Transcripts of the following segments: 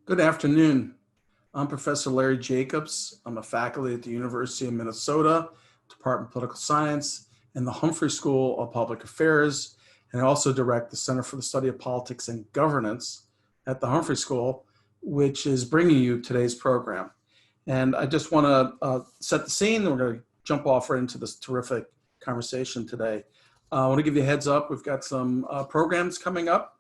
Good afternoon. I'm Professor Larry Jacobs. I'm a faculty at the University of Minnesota, Department of Political Science, and the Humphrey School of Public Affairs. And I also direct the Center for the Study of Politics and Governance at the Humphrey School, which is bringing you today's program. And I just want to set the scene. We're going to jump off right into this terrific conversation today. I want to give you a heads up. We've got some programs coming up.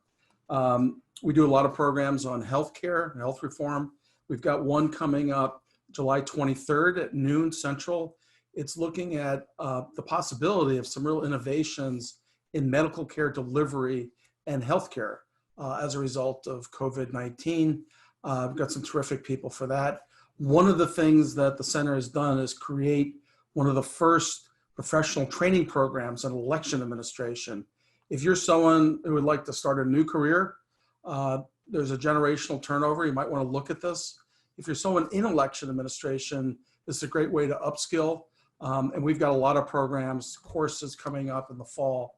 We do a lot of programs on healthcare and health reform. We've got one coming up July 23rd at noon Central. It's looking at the possibility of some real innovations in medical care delivery and healthcare as a result of COVID-19. We've got some terrific people for that. One of the things that the center has done is create one of the first professional training programs in election administration. If you're someone who would like to start a new career, there's a generational turnover. You might want to look at this. If you're someone in election administration, this is a great way to upskill. And we've got a lot of programs, courses coming up in the fall.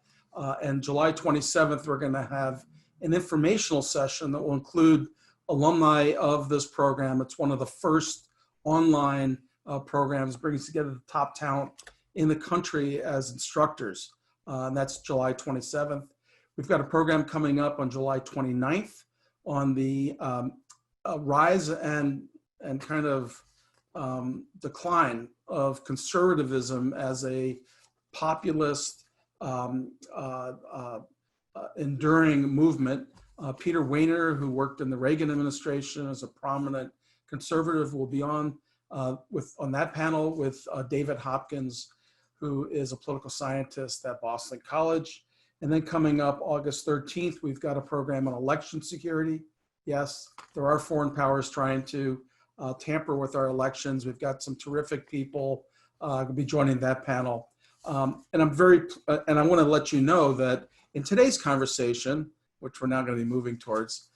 And July 27th, we're going to have an informational session that will include alumni of this program. It's one of the first online programs, brings together the top talent in the country as instructors. And that's July 27th. We've got a program coming up on July 29th on the rise and kind of decline of conservatism as a populist, enduring movement. Peter Wehner, who worked in the Reagan administration as a prominent conservative, will be on that panel with David Hopkins, who is a political scientist at Boston College. And then coming up August 13th, we've got a program on election security. Yes, there are foreign powers trying to tamper with our elections. We've got some terrific people going to be joining that panel. And I want to let you know that in today's conversation, which we're now going to be moving towards,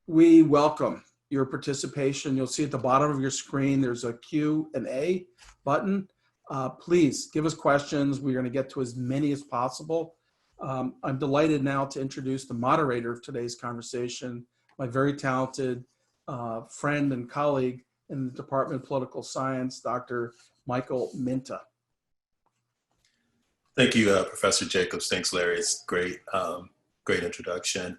we welcome your participation. You'll see at the bottom of your screen, there's a Q&A button. Please give us questions. We're going to get to as many as possible. I'm delighted now to introduce the moderator of today's conversation, my very talented friend and colleague in the Department of Political Science, Dr. Michael Minta. Thank you, Professor Jacobs. Thanks, Larry. It's great. Great introduction.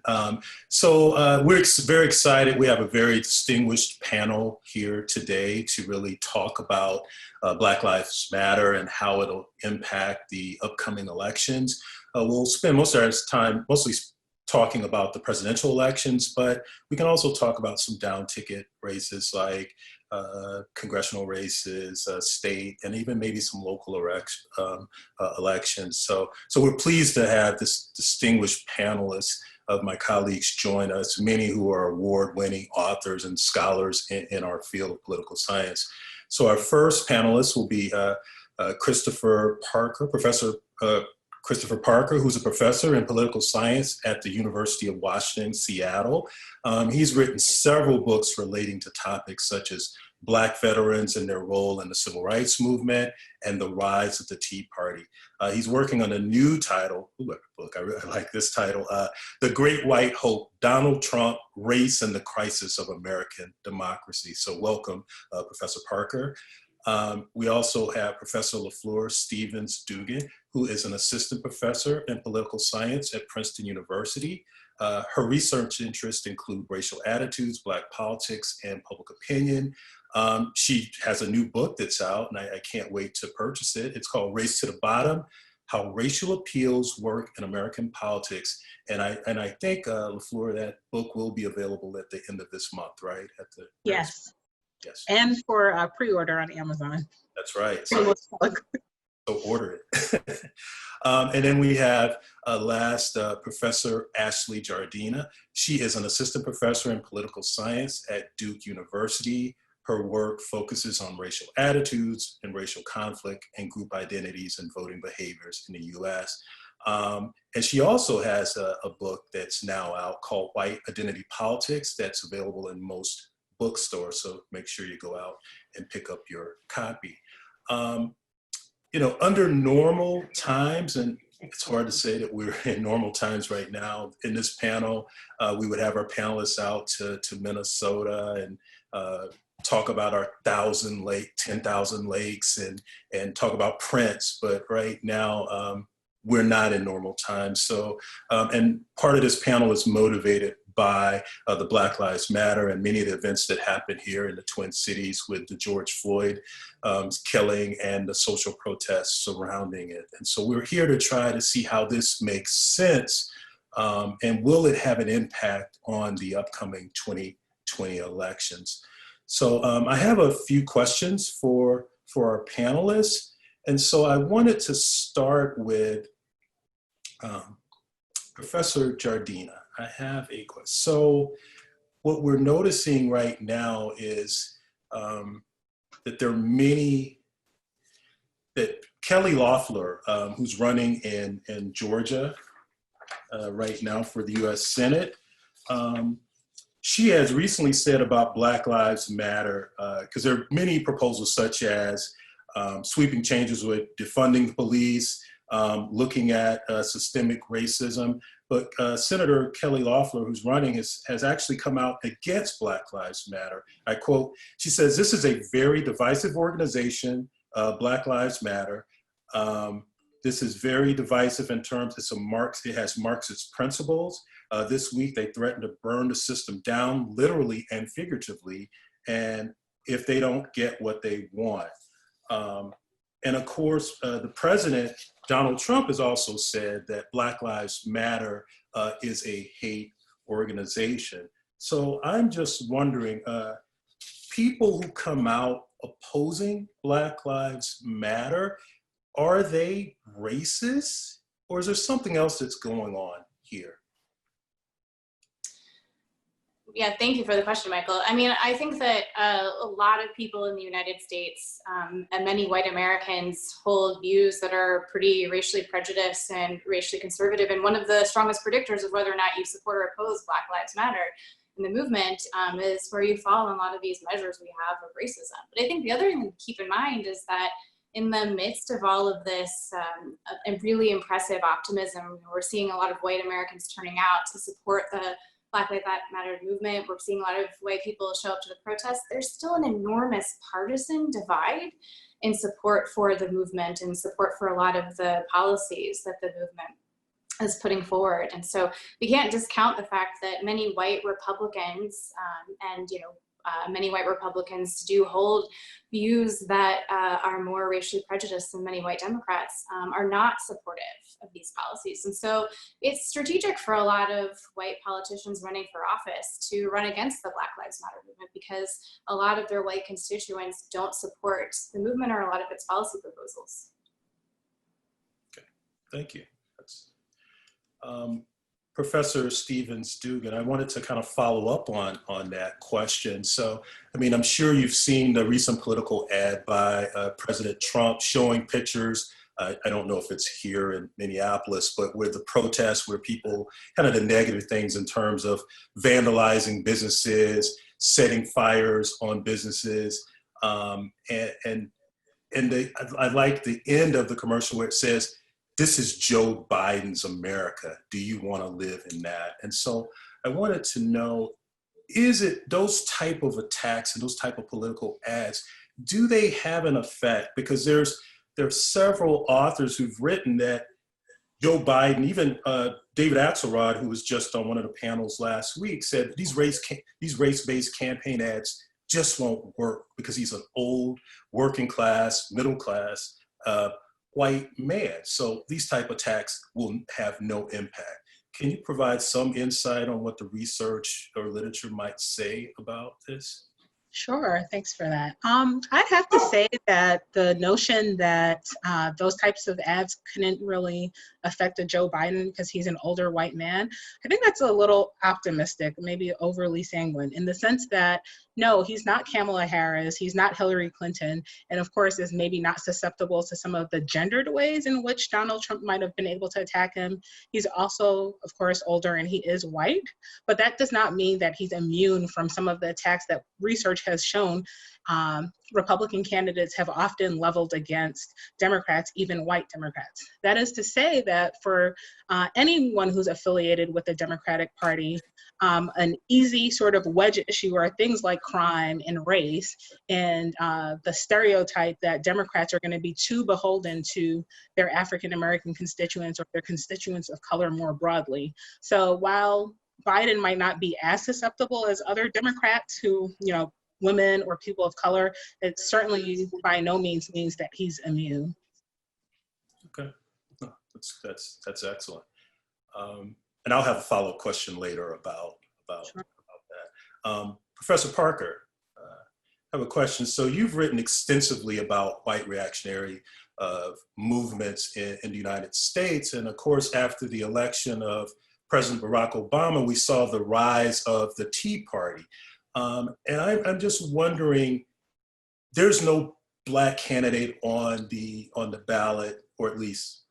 So we're very excited. We have a very distinguished panel here today to really talk about Black Lives Matter and how it'll impact the upcoming elections. We'll spend most of our time mostly talking about the presidential elections, but we can also talk about some down ticket races like congressional races, state, and even maybe some local elections. So we're pleased to have this distinguished panelists of my colleagues join us, many who are award-winning authors and scholars in our field of political science. So our first panelist will be Christopher Parker, Professor Christopher Parker, who's a professor in political science at the University of Washington, Seattle. He's written several books relating to topics such as Black veterans and their role in the civil rights movement and the rise of the Tea Party. He's working on a new title, book, I really like this title, The Great White Hope, Donald Trump, Race and the Crisis of American Democracy. So welcome, Professor Parker. We also have Professor LaFleur Stephens-Dougan, who is an assistant professor in political science at Princeton University. Her research interests include racial attitudes, Black politics, and public opinion. She has a new book that's out, and I can't wait to purchase it. It's called Race to the Bottom: How Racial Appeals Work in American Politics. And I think, LaFleur, that book will be available at the end of this month, right? Yes. Yes. And for pre-order on Amazon. That's right. So order it. And then we have last Professor Ashley Jardina. She is an assistant professor in political science at Duke University. Her work focuses on racial attitudes and racial conflict and group identities and voting behaviors in the US. And she also has a book that's now out called White Identity Politics that's available in most bookstores. So make sure you go out and pick up your copy. You know, under normal times, and It's hard to say that we're in normal times right now. In this panel, we would have our panelists out to Minnesota and talk about our 10,000 lakes and talk about Prince. But right now, we're not in normal times. So, and part of this panel is motivated by the Black Lives Matter and many of the events that happened here in the Twin Cities with the George Floyd killing and the social protests surrounding it. And so we're here to try to see how this makes sense and will it have an impact on the upcoming 2020 elections. So I have a few questions for our panelists. And so I wanted to start with Professor Jardina. I have a question. So what we're noticing right now is that there are many, that Kelly LaFleur, who's running in Georgia right now for the US Senate, she has recently said about Black Lives Matter, because there are many proposals such as sweeping changes with defunding the police, looking at systemic racism. But Senator Kelly LaFleur, who's running, has actually come out against Black Lives Matter. I quote, she says, "This is a very divisive organization, Black Lives Matter. This is very divisive in terms, it has Marxist principles. This week, they threatened to burn the system down, literally and figuratively, and if they don't get what they want." And of course, the president, Donald Trump, has also said that Black Lives Matter is a hate organization. So I'm just wondering, people who come out opposing Black Lives Matter, are they racist? Or is there something else that's going on here? Yeah, thank you for the question, Michael. I mean, I think that a lot of people in the United States and many white Americans hold views that are pretty racially prejudiced and racially conservative. And one of the strongest predictors of whether or not you support or oppose Black Lives Matter in the movement is where you fall on a lot of these measures we have of racism. But I think the other thing to keep in mind is that in the midst of all of this really impressive optimism, we're seeing a lot of white Americans turning out to support the Black Lives Matter movement. We're seeing a lot of white people show up to the protests. There's still an enormous partisan divide in support for the movement and support for a lot of the policies that the movement is putting forward. And so we can't discount the fact that many white Republicans many white Republicans do hold views that are more racially prejudiced than many white Democrats are not supportive of these policies. And so it's strategic for a lot of white politicians running for office to run against the Black Lives Matter movement because a lot of their white constituents don't support the movement or a lot of its policy proposals. Okay, thank you. That's, Professor Stephens-Dougan, I wanted to kind of follow up on that question. So, I mean, I'm sure you've seen the recent political ad by President Trump showing pictures. I don't know if it's here in Minneapolis, but with the protests where people, kind of the negative things in terms of vandalizing businesses, setting fires on businesses. I like the end of the commercial where it says, "This is Joe Biden's America. Do you want to live in that?" And so I wanted to know, is it those type of attacks and those type of political ads, do they have an effect? Because there are several authors who've written that Joe Biden, even David Axelrod, who was just on one of the panels last week, said these race-based campaign ads just won't work because he's an old, working class, middle class, white man. So these type of attacks will have no impact. Can you provide some insight on what the research or literature might say about this? Sure, thanks for that. I'd have to say that the notion that those types of ads couldn't really affect a Joe Biden because he's an older white man, I think that's a little optimistic, maybe overly sanguine, in the sense that, no, he's not Kamala Harris, he's not Hillary Clinton, and of course is maybe not susceptible to some of the gendered ways in which Donald Trump might have been able to attack him. He's also, of course, older and he is white, but that does not mean that he's immune from some of the attacks that research has shown Republican candidates have often leveled against Democrats, even white Democrats. That is to say that for anyone who's affiliated with the Democratic Party, an easy sort of wedge issue are things like crime and race, and the stereotype that Democrats are going to be too beholden to their African American constituents or their constituents of color more broadly. So while Biden might not be as susceptible as other Democrats who, women or people of color, it certainly by no means means that he's immune. Okay, no, that's excellent. And I'll have a follow-up question later about Sure. that. Professor Parker, I have a question. So you've written extensively about white reactionary movements in the United States. And of course, after the election of President Barack Obama, we saw the rise of the Tea Party. And I'm just wondering, there's no Black candidate on the ballot, or at least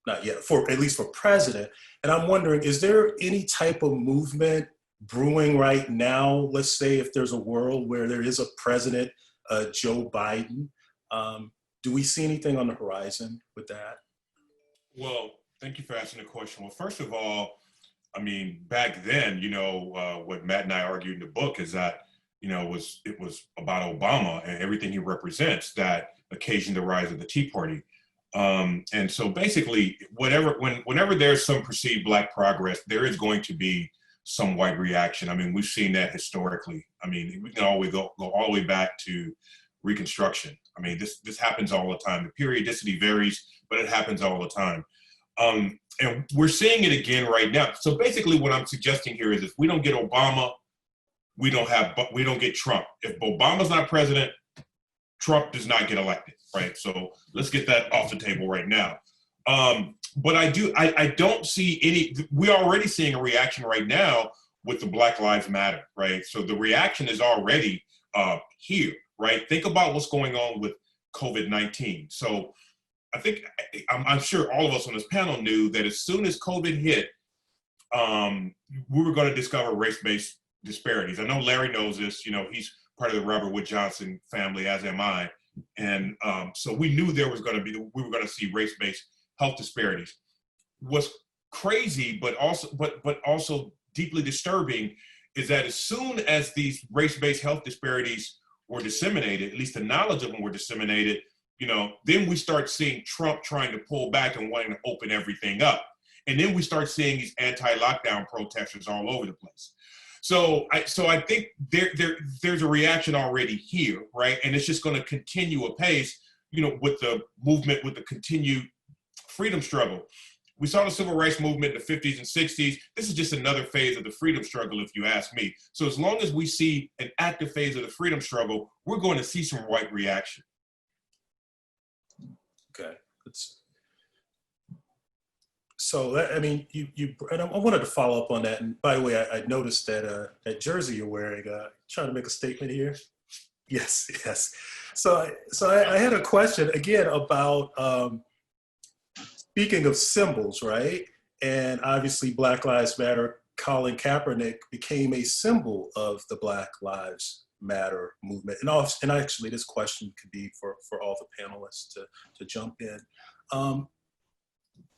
not yet, at least for president. And I'm wondering, is there any type of movement brewing right now? Let's say if there's a world where there is a president, Joe Biden, do we see anything on the horizon with that? Well, thank you for asking the question. Well, first of all, I mean, back then, what Matt and I argued in the book is that, it was about Obama and everything he represents that occasioned the rise of the Tea Party. And so basically, whenever there's some perceived Black progress, there is going to be some white reaction. I mean, we've seen that historically. I mean, we can always go all the way back to Reconstruction. I mean, this happens all the time. The periodicity varies, but it happens all the time. And we're seeing it again right now. So basically what I'm suggesting here is if we don't get Obama, we don't get Trump. If Obama's not president, Trump does not get elected, right? So let's get that off the table right now. But I don't see we're already seeing a reaction right now with the Black Lives Matter, right? So the reaction is already here, right? Think about what's going on with COVID-19. So I'm sure all of us on this panel knew that as soon as COVID hit, we were going to discover race-based disparities. I know Larry knows this. He's part of the Robert Wood Johnson family, as am I. And so we knew we were going to see race-based health disparities. What's crazy, but also deeply disturbing, is that as soon as these race-based health disparities were disseminated, at least the knowledge of them were disseminated, then we start seeing Trump trying to pull back and wanting to open everything up. And then we start seeing these anti-lockdown protesters all over the place. So I think there's a reaction already here, right? And it's just going to continue apace, with the movement, with the continued freedom struggle. We saw the civil rights movement in the 50s and 60s. This is just another phase of the freedom struggle, if you ask me. So as long as we see an active phase of the freedom struggle, we're going to see some white reaction. Okay. So I mean, and I wanted to follow up on that. And by the way, I noticed that that jersey you're wearing. Trying to make a statement here. Yes. So I had a question again about speaking of symbols, right? And obviously, Black Lives Matter. Colin Kaepernick became a symbol of the Black Lives Matter movement. And actually, this question could be for all the panelists to jump in.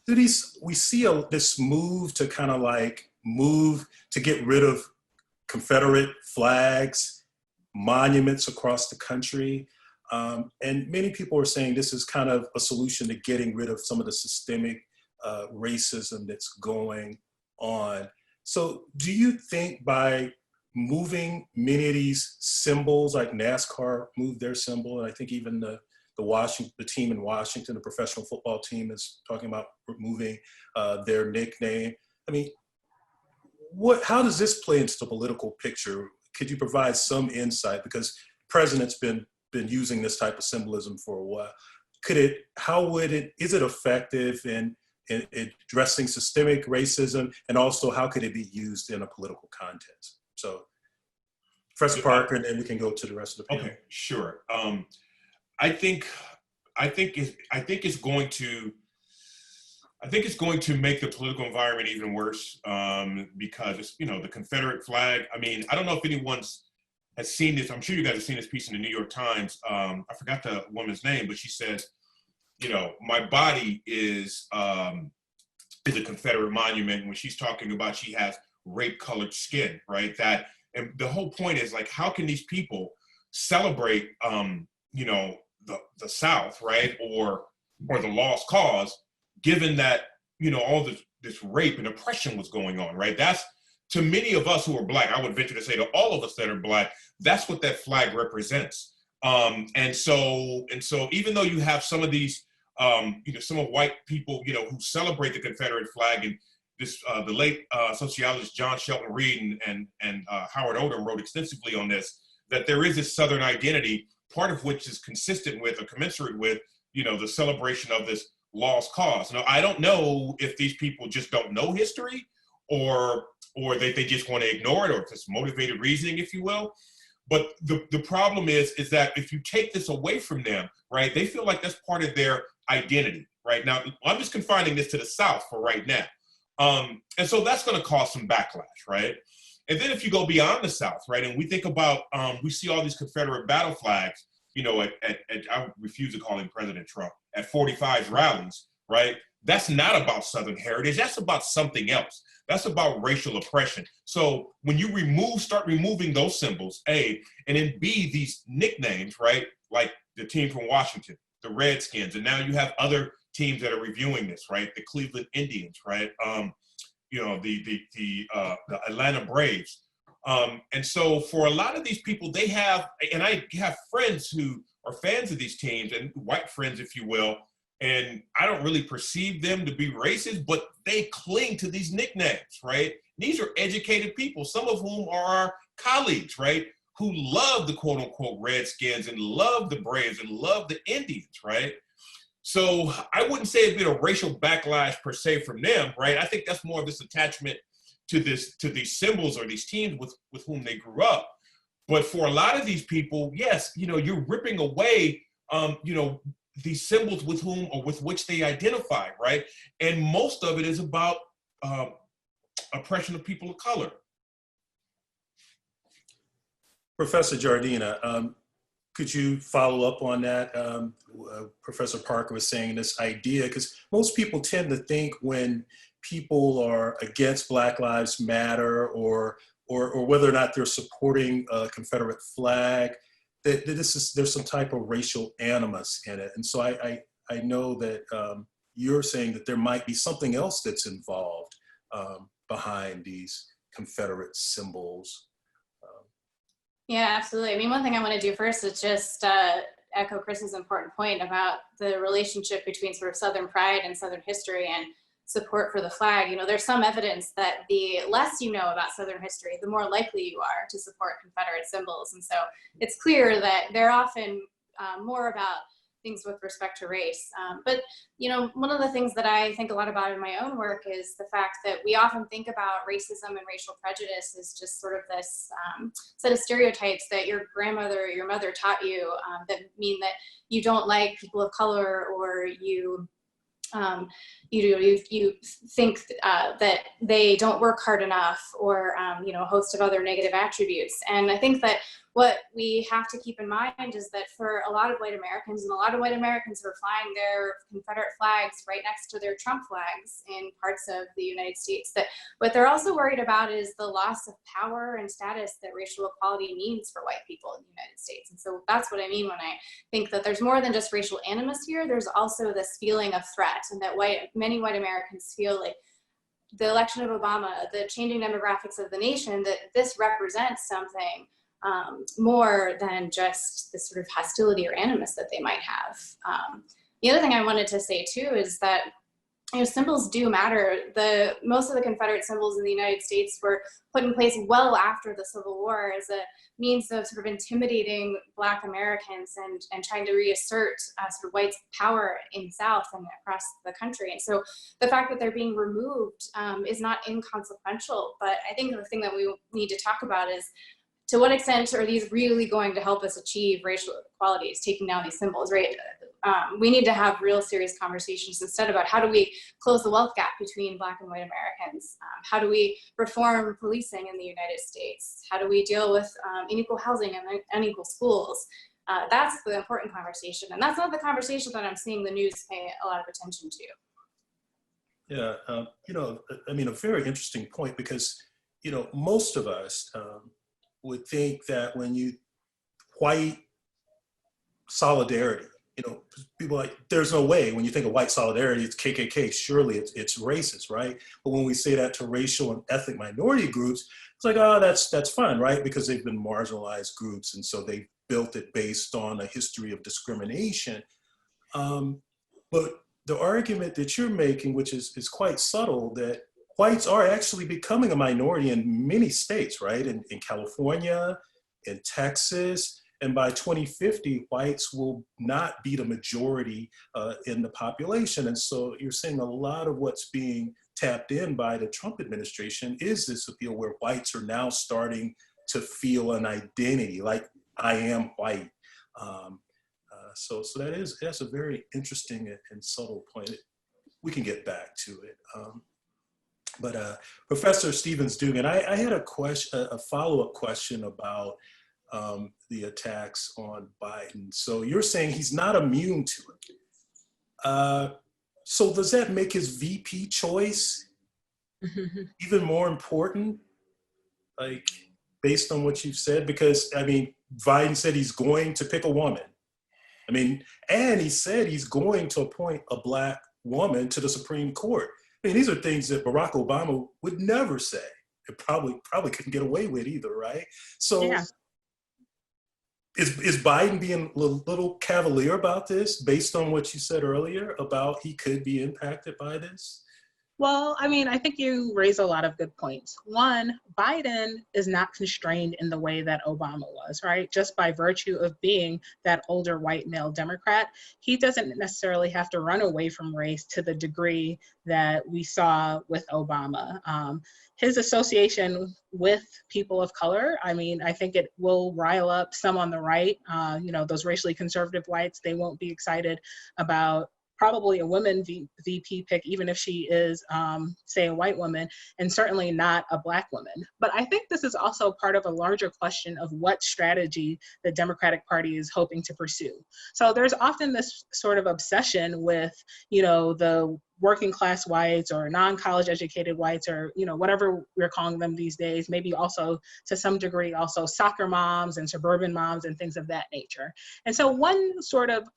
We see this move to kind of to get rid of Confederate flags, monuments across the country. And many people are saying this is kind of a solution to getting rid of some of the systemic racism that's going on. So do you think by moving many of these symbols, like NASCAR moved their symbol, and I think even the team in Washington, the professional football team, is talking about removing their nickname. I mean, how does this play into the political picture? Could you provide some insight? Because the president's been using this type of symbolism for a while. Is it effective in addressing systemic racism, and also how could it be used in a political context? So, Professor Parker, and then we can go to the rest of the panel. Okay, sure. I think it's going to make the political environment even worse, because it's, the Confederate flag. I mean, I don't know if anyone's has seen this. I'm sure you guys have seen this piece in the New York Times. I forgot the woman's name, but she says, you know, my body is a Confederate monument. When she's talking about she has rape-colored skin, right? That, and the whole point is like, how can these people celebrate, you know, the South, right, or the lost cause, given that, you know, all this rape and oppression was going on, right? That's, to many of us who are Black, I would venture to say to all of us that are Black, that's what that flag represents. And so even though you have some of these, you know, some of white people, you know, who celebrate the Confederate flag, and this, the late sociologist John Shelton Reed and Howard Odom wrote extensively on this, that there is this Southern identity, part of which is consistent with or commensurate with, you know, the celebration of this lost cause. Now, I don't know if these people just don't know history, or they just want to ignore it, or if it's motivated reasoning, if you will. But the problem is that if you take this away from them, right, they feel like that's part of their identity, right? Now, I'm just confining this to the South for right now. And so that's going to cause some backlash, right? And then if you go beyond the South, right, and we think about, we see all these Confederate battle flags, you know, at I refuse to call him President Trump, at 45's rallies, right? That's not about Southern heritage. That's about something else. That's about racial oppression. So when you start removing those symbols, A, and then B, these nicknames, right? Like the team from Washington, the Redskins, and now you have other teams that are reviewing this, right? The Cleveland Indians, right? You know, the Atlanta Braves. And so for a lot of these people, they have, and I have friends who are fans of these teams, and white friends, if you will, and I don't really perceive them to be racist, but they cling to these nicknames, right? These are educated people, some of whom are our colleagues, right? Who love the quote unquote Redskins and love the Braves and love the Indians, right? So I wouldn't say it's been a racial backlash per se from them, right? I think that's more of this attachment to these symbols or these teams with whom they grew up. But for a lot of these people, yes, you know, you're ripping away, you know, these symbols with whom or with which they identify, right? And most of it is about oppression of people of color. Professor Jardina, could you follow up on that? Professor Parker was saying this idea, because most people tend to think when people are against Black Lives Matter or whether or not they're supporting a Confederate flag, that there's some type of racial animus in it. And so I know that you're saying that there might be something else that's involved behind these Confederate symbols. Yeah, absolutely. I mean, one thing I want to do first is just echo Chris's important point about the relationship between sort of Southern pride and Southern history and support for the flag. You know, there's some evidence that the less you know about Southern history, the more likely you are to support Confederate symbols. And so it's clear that they're often more about things with respect to race. But, you know, one of the things that I think a lot about in my own work is the fact that we often think about racism and racial prejudice as just sort of this set of stereotypes that your grandmother or your mother taught you that mean that you don't like people of color, or you think that they don't work hard enough, or you know, a host of other negative attributes. And I think that what we have to keep in mind is that for a lot of white Americans, and a lot of white Americans who are flying their Confederate flags right next to their Trump flags in parts of the United States, that what they're also worried about is the loss of power and status that racial equality means for white people in the United States. And so that's what I mean when I think that there's more than just racial animus here. There's also this feeling of threat, and that many white Americans feel like the election of Obama, the changing demographics of the nation, that this represents something more than just this sort of hostility or animus that they might have. The other thing I wanted to say too is that, you know, symbols do matter. Most of the Confederate symbols in the United States were put in place well after the Civil War as a means of sort of intimidating Black Americans and trying to reassert sort of white power in the South and across the country. And so the fact that they're being removed is not inconsequential, but I think the thing that we need to talk about is, to what extent are these really going to help us achieve racial equalities, taking down these symbols, right? We need to have real serious conversations instead about how do we close the wealth gap between Black and white Americans? How do we reform policing in the United States? How do we deal with unequal housing and unequal schools? That's the important conversation. And that's not the conversation that I'm seeing the news pay a lot of attention to. Yeah, I mean, a very interesting point because, most of us would think that when you white solidarity, people like, there's no way when you think of white solidarity, it's KKK, surely it's racist, right? But when we say that to racial and ethnic minority groups, it's like, oh, that's fine, right? Because they've been marginalized groups. And so they built it based on a history of discrimination. But the argument that you're making, which is quite subtle, that whites are actually becoming a minority in many states, right? In California, in Texas, and by 2050, whites will not be the majority in the population. And so you're seeing a lot of what's being tapped in by the Trump administration is this appeal where whites are now starting to feel an identity, like I am white. So that's a very interesting and subtle point. We can get back to it. But Professor Stephens-Dougan, I had a follow-up question about the attacks on Biden. So you're saying he's not immune to it. So does that make his VP choice even more important? Like, based on what you've said? Because, I mean, Biden said he's going to pick a woman. I mean, and he said he's going to appoint a Black woman to the Supreme Court. I mean, these are things that Barack Obama would never say. It probably couldn't get away with either, right? So yeah. Is Biden being a little cavalier about this based on what you said earlier about he could be impacted by this? Well, I mean, I think you raise a lot of good points. One, Biden is not constrained in the way that Obama was, right? Just by virtue of being that older white male Democrat, he doesn't necessarily have to run away from race to the degree that we saw with Obama. His association with people of color, I mean, I think it will rile up some on the right. Those racially conservative whites, they won't be excited about probably a woman VP pick, even if she is, say, a white woman, and certainly not a Black woman. But I think this is also part of a larger question of what strategy the Democratic Party is hoping to pursue. So there's often this sort of obsession with, the working class whites or non-college educated whites or, whatever we're calling them these days, maybe also to some degree also soccer moms and suburban moms and things of that nature. And so one sort of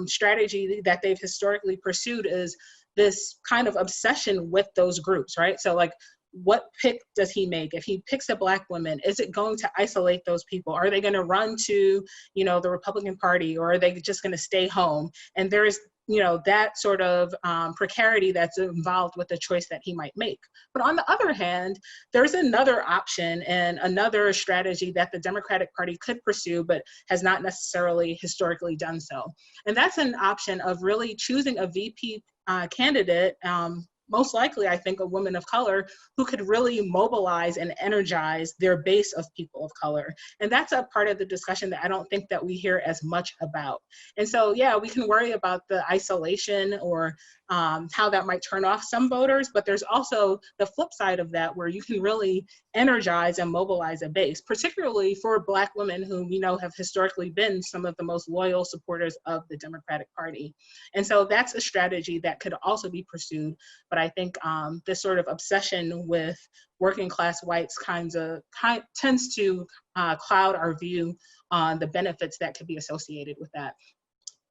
strategy that they've historically pursued is this kind of obsession with those groups, right? So like, what pick does he make? If he picks a Black woman, is it going to isolate those people? Are they going to run to, the Republican Party, or are they just going to stay home? And there's, that sort of precarity that's involved with the choice that he might make. But on the other hand, there's another option and another strategy that the Democratic Party could pursue, but has not necessarily historically done so. And that's an option of really choosing a VP candidate, most likely, I think, a woman of color who could really mobilize and energize their base of people of color. And that's a part of the discussion that I don't think that we hear as much about. And so, yeah, we can worry about the isolation or how that might turn off some voters, but there's also the flip side of that where you can really energize and mobilize a base, particularly for Black women who we know have historically been some of the most loyal supporters of the Democratic Party. And so that's a strategy that could also be pursued. But I think this sort of obsession with working class whites tends to cloud our view on the benefits that could be associated with that.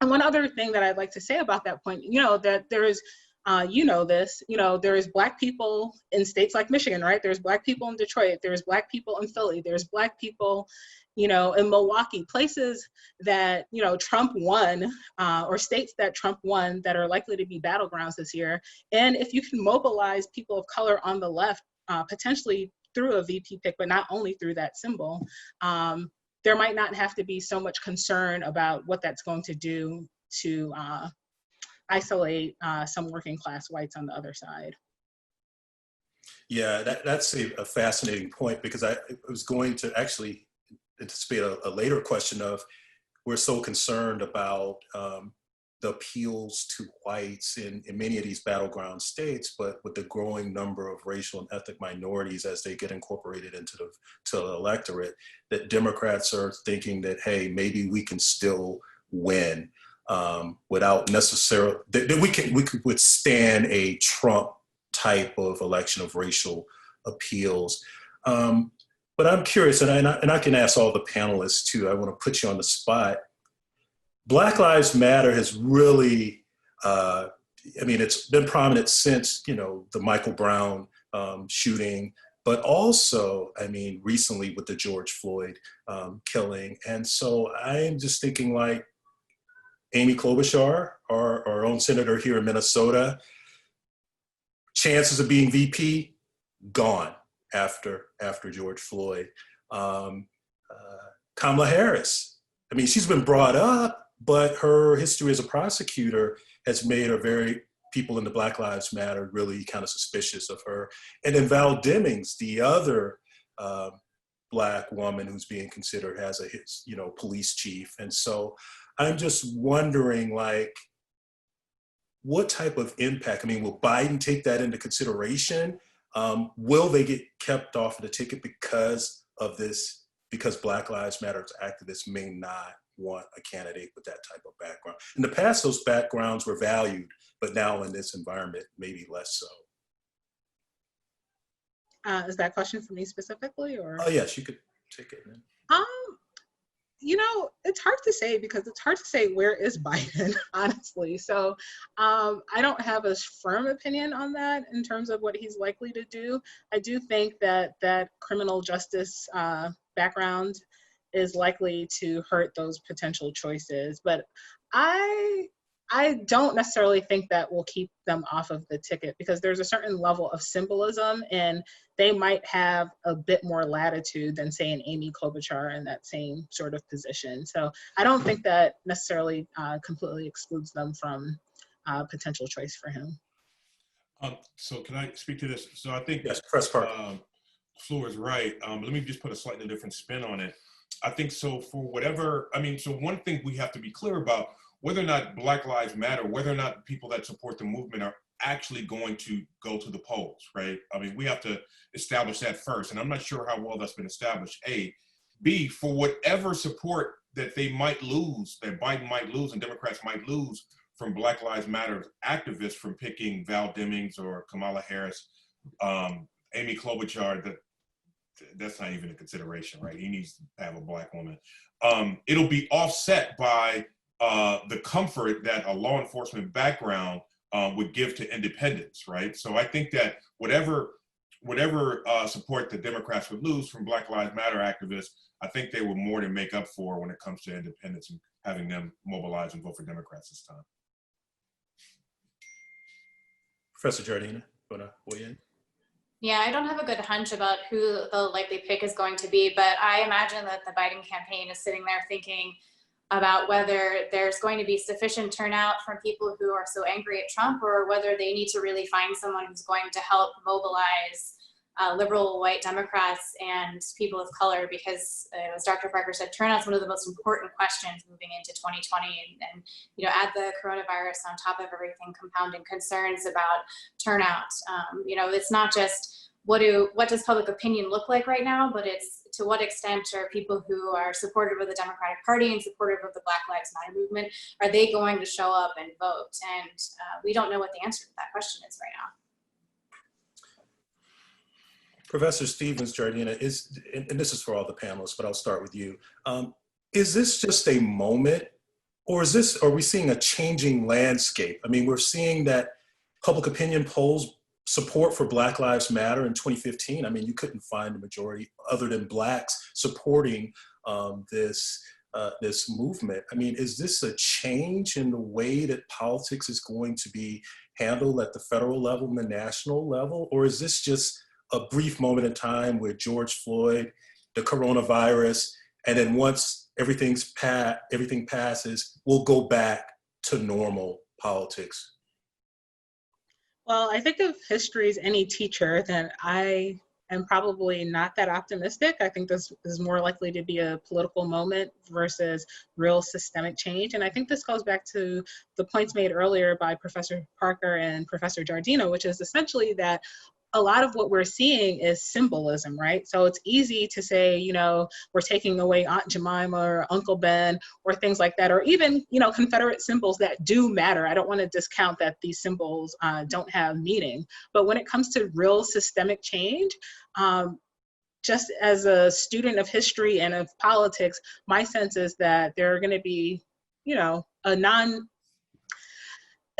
And one other thing that I'd like to say about that point, that there is, there's Black people in states like Michigan, right? There's Black people in Detroit, there's Black people in Philly, there's Black people, in Milwaukee, places that, Trump won, or states that Trump won that are likely to be battlegrounds this year. And if you can mobilize people of color on the left, potentially through a VP pick, but not only through that symbol, there might not have to be so much concern about what that's going to do to isolate some working class whites on the other side. Yeah, that's a fascinating point, because I was going to actually anticipate a later question of, we're so concerned about the appeals to whites in many of these battleground states, but with the growing number of racial and ethnic minorities as they get incorporated into the electorate, that Democrats are thinking that, hey, maybe we can still win without necessarily, that we could withstand a Trump type of election of racial appeals. But I'm curious, and I can ask all the panelists too, I want to put you on the spot. Black Lives Matter has really, it's been prominent since, the Michael Brown shooting, but also, recently with the George Floyd killing. And so I'm just thinking, like, Amy Klobuchar, our own senator here in Minnesota, chances of being VP, gone after George Floyd. Kamala Harris, she's been brought up, but her history as a prosecutor has made people in the Black Lives Matter really kind of suspicious of her. And then Val Demings, the other Black woman who's being considered as a police chief. And so I'm just wondering, like, what type of impact? Will Biden take that into consideration? Will they get kept off of the ticket because of this? Because Black Lives Matter activists may not want a candidate with that type of background. In the past, those backgrounds were valued, but now in this environment, maybe less so. Is that question for me specifically, or? Oh yes, you could take it. It's hard to say, because it's hard to say where is Biden, honestly. So I don't have a firm opinion on that in terms of what he's likely to do. I do think that criminal justice background is likely to hurt those potential choices. But I don't necessarily think that will keep them off of the ticket, because there's a certain level of symbolism, and they might have a bit more latitude than, say, an Amy Klobuchar in that same sort of position. So I don't think that necessarily completely excludes them from potential choice for him. So can I speak to this? So I think yes, press part. Floor is right. Let me just put a slightly different spin on it. I think so for whatever, so one thing we have to be clear about, whether or not Black Lives Matter, whether or not people that support the movement are actually going to go to the polls, right? We have to establish that first. And I'm not sure how well that's been established, A. B, for whatever support that they might lose, that Biden might lose and Democrats might lose from Black Lives Matter activists from picking Val Demings or Kamala Harris, Amy Klobuchar, that's not even a consideration, right? He needs to have a Black woman. It'll be offset by the comfort that a law enforcement background would give to independents, right? So I think that whatever support the Democrats would lose from Black Lives Matter activists, I think they would more than make up for when it comes to independents and having them mobilize and vote for Democrats this time. Professor Jardina, want to weigh in? Yeah, I don't have a good hunch about who the likely pick is going to be, but I imagine that the Biden campaign is sitting there thinking about whether there's going to be sufficient turnout from people who are so angry at Trump, or whether they need to really find someone who's going to help mobilize liberal white Democrats and people of color, because as Dr. Parker said, turnout is one of the most important questions moving into 2020, and add the coronavirus on top of everything, compounding concerns about turnout. It's not just what does public opinion look like right now, but it's to what extent are people who are supportive of the Democratic Party and supportive of the Black Lives Matter movement, are they going to show up and vote? And we don't know what the answer to that question is right now. Professor Stephens-Jardina, and this is for all the panelists, but I'll start with you. Is this just a moment, or are we seeing a changing landscape? We're seeing that public opinion polls support for Black Lives Matter in 2015. You couldn't find a majority other than Blacks supporting this movement. Is this a change in the way that politics is going to be handled at the federal level and the national level? Or is this just a brief moment in time with George Floyd, the coronavirus, and then once everything passes, we'll go back to normal politics? Well, I think if history is any teacher, then I am probably not that optimistic. I think this is more likely to be a political moment versus real systemic change. And I think this goes back to the points made earlier by Professor Parker and Professor Jardina, which is essentially that a lot of what we're seeing is symbolism, right? So it's easy to say, you know, we're taking away Aunt Jemima or Uncle Ben or things like that, or even, you know, Confederate symbols that do matter. I don't want to discount that these symbols don't have meaning. But when it comes to real systemic change, just as a student of history and of politics, my sense is that there are going to be, you know,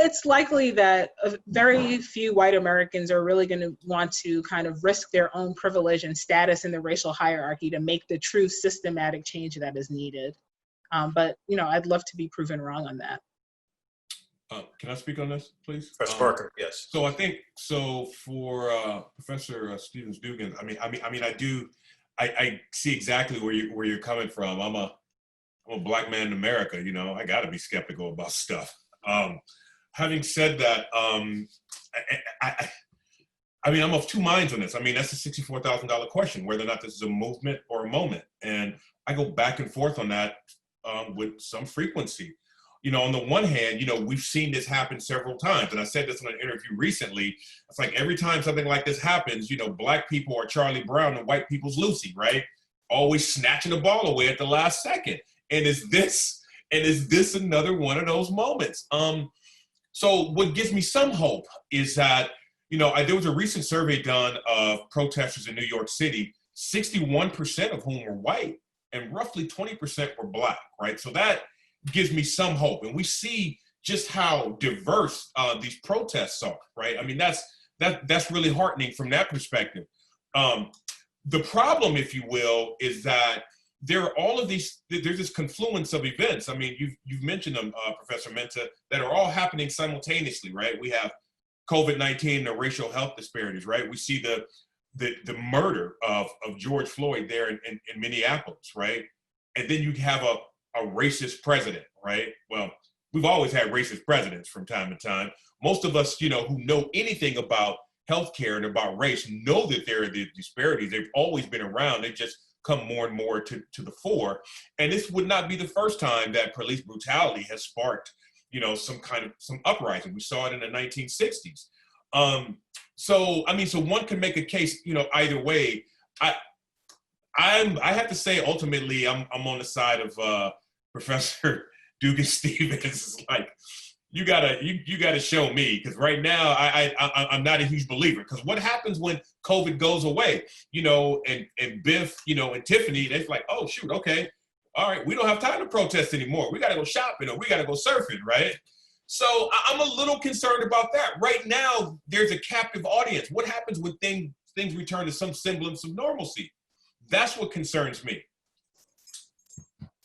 it's likely that very few white Americans are really going to want to kind of risk their own privilege and status in the racial hierarchy to make the true systematic change that is needed. But, you know, I'd love to be proven wrong on that. Can I speak on this, please? Professor Parker, yes. So I think, so for Professor Stephens-Dougan, I see exactly where you're coming from. I'm a Black man in America, you know, I got to be skeptical about stuff. Having said that, I'm of two minds on this. I mean, that's a $64,000 question, whether or not this is a movement or a moment. And I go back and forth on that with some frequency. You know, on the one hand, you know, we've seen this happen several times. And I said this in an interview recently. It's like every time something like this happens, you know, Black people are Charlie Brown and white people's Lucy, right? Always snatching the ball away at the last second. And is this another one of those moments? So what gives me some hope is that, you know, there was a recent survey done of protesters in New York City, 61% of whom were white and roughly 20% were Black, right? So that gives me some hope. And we see just how diverse these protests are, right? I mean, that's really heartening from that perspective. The problem, if you will, is that there are all of these, there's this confluence of events. I mean, you've mentioned them, Professor Minta, that are all happening simultaneously, right? We have COVID-19, the racial health disparities, right? We see the murder of George Floyd there in Minneapolis, right? And then you have a racist president, right? Well, we've always had racist presidents from time to time. Most of us, you know, who know anything about healthcare and about race know that there are the disparities. They've always been around. They just come more and more to the fore. And this would not be the first time that police brutality has sparked, you know, some uprising. We saw it in the 1960s. So one can make a case, you know, either way. I have to say, ultimately, I'm on the side of Professor Dougan-Stevens. It's like, you gotta show me, because right now I'm not a huge believer. Because what happens when COVID goes away? You know, and Biff, you know, and Tiffany, they're like, oh shoot, okay, all right, we don't have time to protest anymore. We gotta go shopping or we gotta go surfing, right? So I'm a little concerned about that. Right now, there's a captive audience. What happens when things return to some semblance of normalcy? That's what concerns me.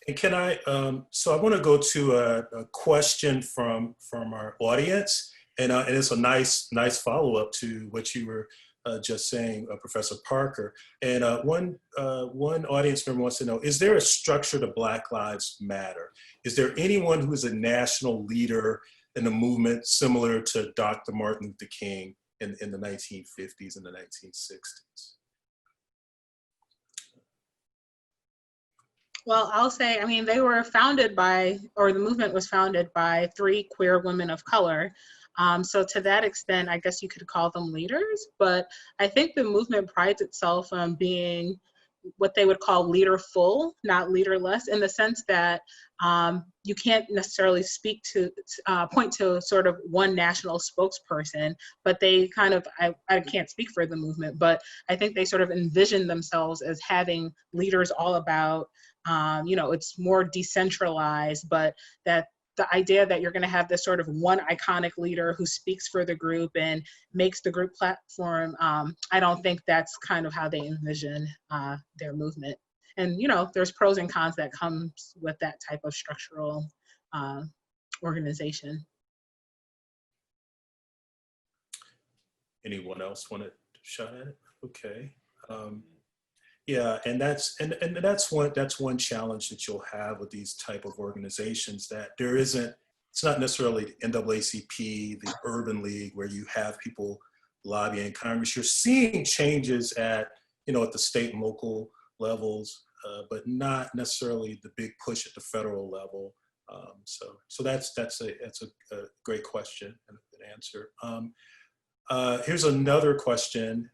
And can I, so I want to go to a question from our audience, and it's a nice follow-up to what you were just saying, Professor Parker. And one audience member wants to know, is there a structure to Black Lives Matter? Is there anyone who is a national leader in the movement similar to Dr. Martin Luther King in the 1950s and the 1960s? Well, I'll say, I mean, they were founded by, or the movement was founded by 3 queer women of color. So to that extent, I guess you could call them leaders, but I think the movement prides itself on being what they would call leaderful, not leaderless, in the sense that you can't necessarily speak to, point to sort of one national spokesperson, but they kind of, I can't speak for the movement, but I think they sort of envision themselves as having leaders all about, you know, it's more decentralized, but that the idea that you're going to have this sort of one iconic leader who speaks for the group and makes the group platform, I don't think that's kind of how they envision their movement. And, you know, there's pros and cons that comes with that type of structural organization. Anyone else want to shot at it? Okay. Yeah, and that's one challenge that you'll have with these type of organizations, that there isn't, it's not necessarily the NAACP, the Urban League, where you have people lobbying Congress. You're seeing changes at at the state and local levels, but not necessarily the big push at the federal level. So that's a great question and a good answer. Here's another question,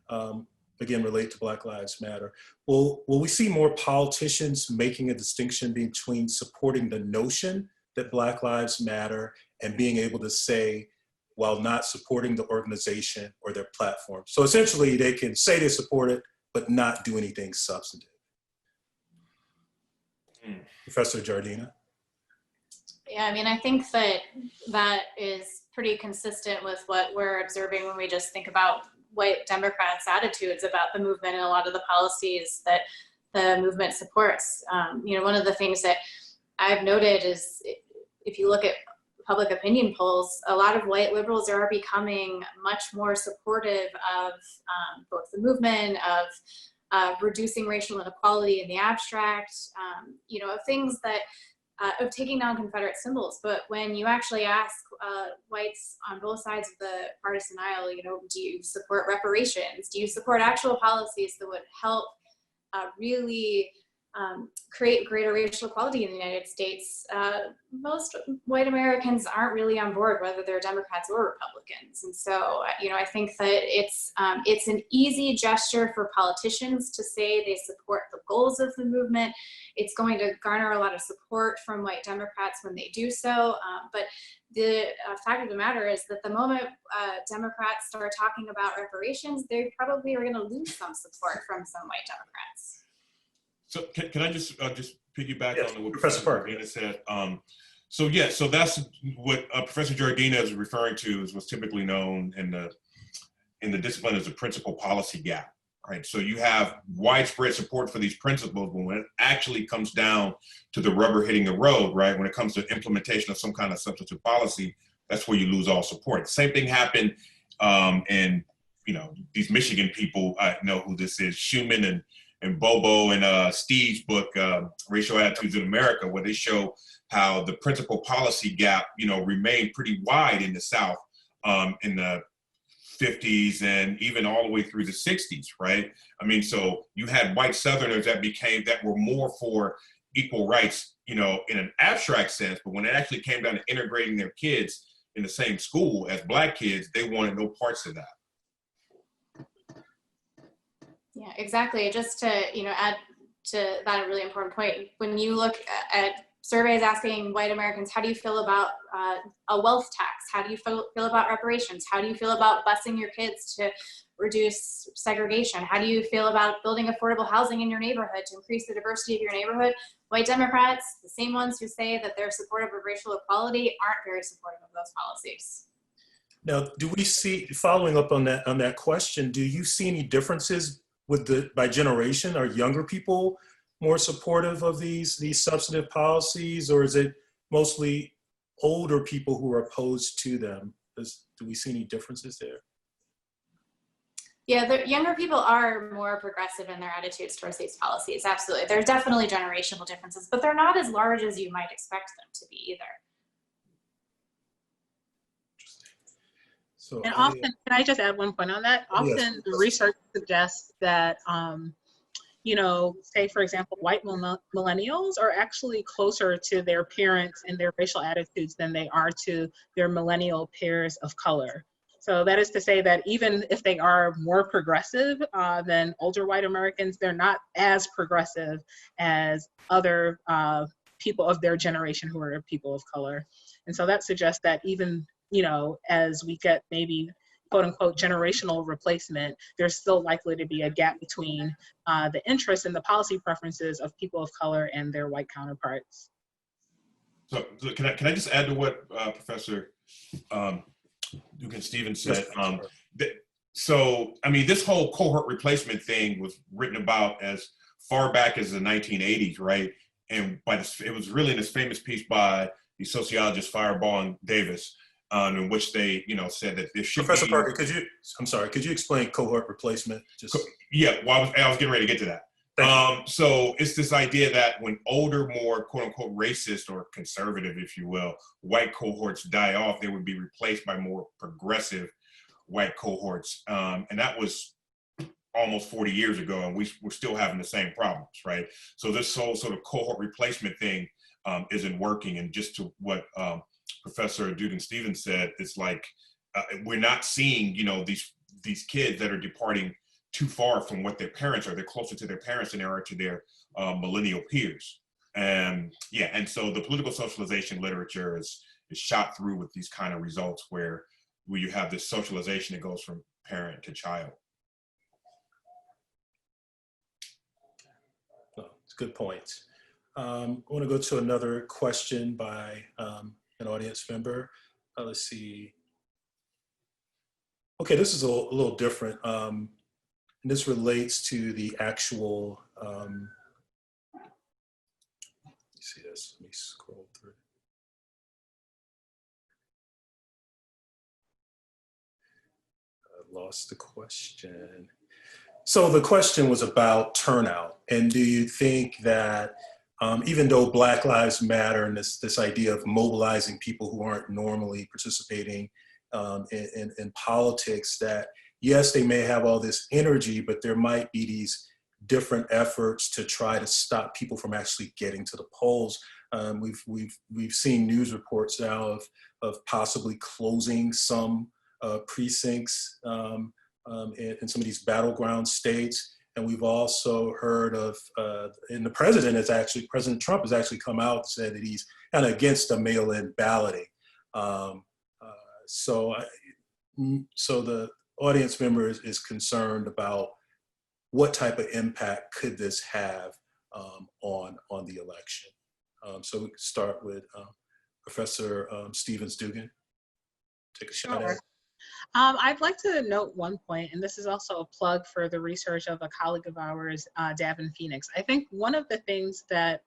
again, related to Black Lives Matter. Will we see more politicians making a distinction between supporting the notion that Black Lives Matter and being able to say, while not supporting the organization or their platform? So essentially, they can say they support it, but not do anything substantive. Professor Jardina? Yeah, I mean, I think that is pretty consistent with what we're observing when we just think about white Democrats' attitudes about the movement and a lot of the policies that the movement supports. One of the things that I've noted is if you look at public opinion polls, a lot of white liberals are becoming much more supportive of both the movement, of reducing racial inequality in the abstract, of things that, of taking down Confederate symbols. But when you actually ask whites on both sides of the partisan aisle, do you support reparations? Do you support actual policies that would help really create greater racial equality in the United States? Most white Americans aren't really on board, whether they're Democrats or Republicans. And so, I think that it's an easy gesture for politicians to say they support the goals of the movement. It's going to garner a lot of support from white Democrats when they do so. But the fact of the matter is that the moment Democrats start talking about reparations, they probably are going to lose some support from some white Democrats. So can I just piggyback on what Professor Jardina said? So that's what Professor Jardina is referring to, is what's typically known in the discipline as the principal policy gap, right? So you have widespread support for these principles, but when it actually comes down to the rubber hitting the road, right? When it comes to implementation of some kind of substantive policy, that's where you lose all support. Same thing happened in these Michigan people. I know who this is, Schumann and Bobo and Steve's book, Racial Attitudes in America, where they show how the principal policy gap, remained pretty wide in the South in the 50s and even all the way through the 60s, right? I mean, so you had white Southerners that were more for equal rights, in an abstract sense, but when it actually came down to integrating their kids in the same school as Black kids, they wanted no parts of that. Yeah, exactly. Just to, add to that really important point, when you look at surveys asking white Americans, how do you feel about a wealth tax? How do you feel about reparations? How do you feel about busing your kids to reduce segregation? How do you feel about building affordable housing in your neighborhood to increase the diversity of your neighborhood? White Democrats, the same ones who say that they're supportive of racial equality, aren't very supportive of those policies. Now, do we see, following up on that question, do you see any differences by generation? Are younger people more supportive of these substantive policies, or is it mostly older people who are opposed to them? Do we see any differences there? Yeah, the younger people are more progressive in their attitudes towards these policies. Absolutely. There's definitely generational differences, but they're not as large as you might expect them to be either. So, and often, can I just add one point on that? Often yes. The research suggests that, say for example, white millennials are actually closer to their parents and their racial attitudes than they are to their millennial peers of color. So that is to say that even if they are more progressive than older white Americans, they're not as progressive as other people of their generation who are people of color. And so that suggests that even as we get maybe quote unquote generational replacement, there's still likely to be a gap between the interests and the policy preferences of people of color and their white counterparts. So can I just add to what Professor Dougan-Stephens said? So, I mean, this whole cohort replacement thing was written about as far back as the 1980s, right? And it was really in this famous piece by the sociologist Firebaugh and Davis, in which they, said that there should Professor be— Parker, could you explain cohort replacement? Yeah, well, I was getting ready to get to that. So it's this idea that when older, more quote unquote racist or conservative, if you will, white cohorts die off, they would be replaced by more progressive white cohorts. And that was almost 40 years ago, and we're still having the same problems, right? So this whole sort of cohort replacement thing isn't working. And just to what Professor Dougan-Stephens said, it's like we're not seeing, you know, these kids that are departing too far from what their parents are. They're closer to their parents than they are to their millennial peers. And yeah, and so the political socialization literature is shot through with these kind of results where you have this socialization that goes from parent to child. Well, it's good points. I want to go to another question by an audience member. Let's see. Okay, this is a little different. And this relates to the actual, let me see this, let me scroll through. I lost the question. So the question was about turnout. And do you think that even though Black Lives Matter and this idea of mobilizing people who aren't normally participating in politics, that yes, they may have all this energy, but there might be these different efforts to try to stop people from actually getting to the polls. We've seen news reports now of possibly closing some precincts in some of these battleground states. And we've also heard of, and President Trump has actually come out and said that he's kind of against the mail-in balloting. So the audience member is concerned about what type of impact could this have on the election. So we can start with Professor Stephens-Dougan. Take a shot at it. I'd like to note one point, and this is also a plug for the research of a colleague of ours, Davin Phoenix. I think one of the things that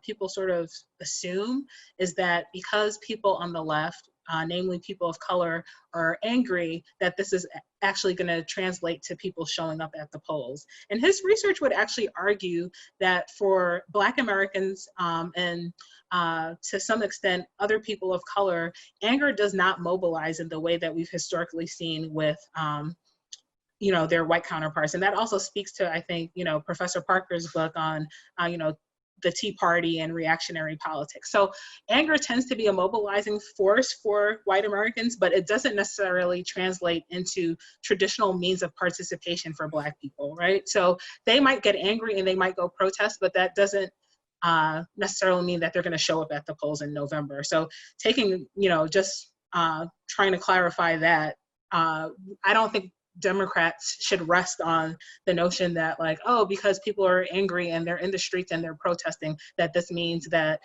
people sort of assume is that because people on the left, namely people of color, are angry, that this is actually going to translate to people showing up at the polls. And his research would actually argue that for Black Americans and to some extent other people of color, anger does not mobilize in the way that we've historically seen with you know, their white counterparts. And that also speaks to, I think, you know, Professor Parker's book on, you know, the Tea Party and reactionary politics. So anger tends to be a mobilizing force for white Americans, but it doesn't necessarily translate into traditional means of participation for Black people, right? So they might get angry and they might go protest, but that doesn't necessarily mean that they're going to show up at the polls in November. So taking, you know, just trying to clarify that, I don't think Democrats should rest on the notion that, like, oh, because people are angry and they're in the streets and they're protesting, that this means that